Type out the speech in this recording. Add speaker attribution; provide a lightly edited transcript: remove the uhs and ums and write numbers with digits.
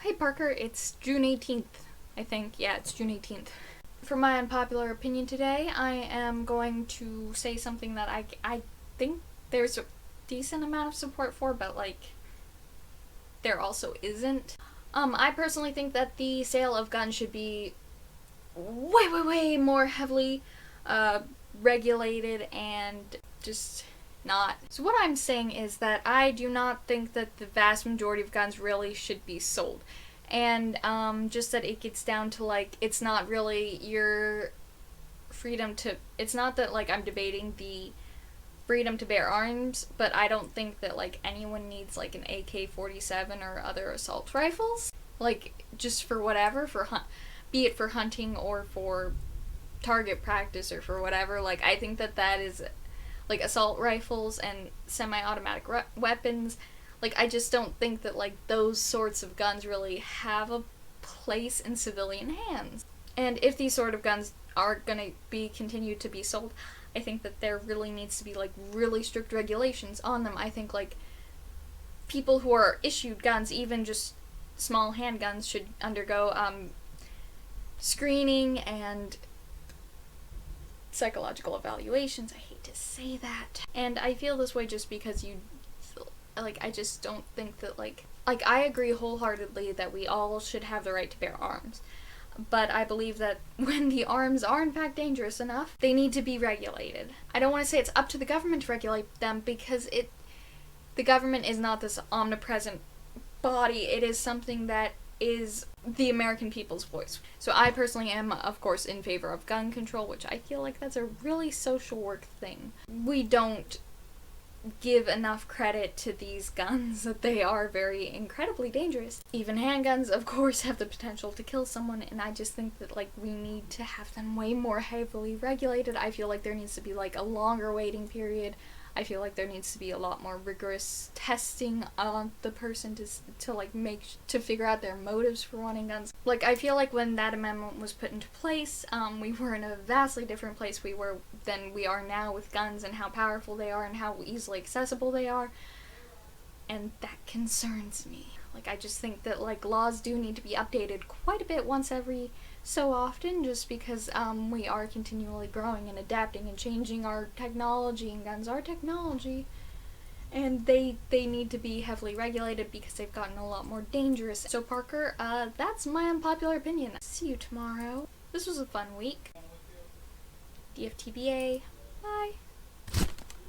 Speaker 1: Hey Parker, it's June 18th, I think. Yeah, it's June 18th. For my unpopular opinion today, I am going to say something that I think there's a decent amount of support for, but there also isn't. I personally think that the sale of guns should be way more heavily regulated and just not. So what I'm saying is that I do not think that the vast majority of guns really should be sold. And just that it gets down to it's not really your freedom to, it's not that I'm debating the freedom to bear arms, but I don't think that anyone needs an AK-47 or other assault rifles. Just for whatever, be it for hunting or for target practice or for whatever. I think that is assault rifles and semi-automatic weapons. I just don't think that those sorts of guns really have a place in civilian hands. And if these sort of guns are gonna be continued to be sold, I think that there really needs to be really strict regulations on them. I think people who are issued guns, even just small handguns, should undergo screening and psychological evaluations. I hate to say that. And I feel this way just because I just don't think that I agree wholeheartedly that we all should have the right to bear arms. But I believe that when the arms are in fact dangerous enough, they need to be regulated. I don't want to say it's up to the government to regulate them, because the government is not this omnipresent body. It is something that is the American people's voice. So I personally am, of course, in favor of gun control, which I feel that's a really social work thing. We don't give enough credit to these guns, that they are very incredibly dangerous. Even handguns, of course, have the potential to kill someone, and I just think that we need to have them way more heavily regulated. I feel there needs to be a longer waiting period. I feel there needs to be a lot more rigorous testing on the person to figure out their motives for wanting guns. I feel when that amendment was put into place, we were in a vastly different place than we are now with guns, and how powerful they are and how easily accessible they are. And that concerns me. I just think that laws do need to be updated quite a bit once every so often, just because we are continually growing and adapting and changing our technology, and guns are technology, and they need to be heavily regulated because they've gotten a lot more dangerous. So Parker, that's my unpopular opinion. See you tomorrow. This was a fun week. DFTBA. Bye.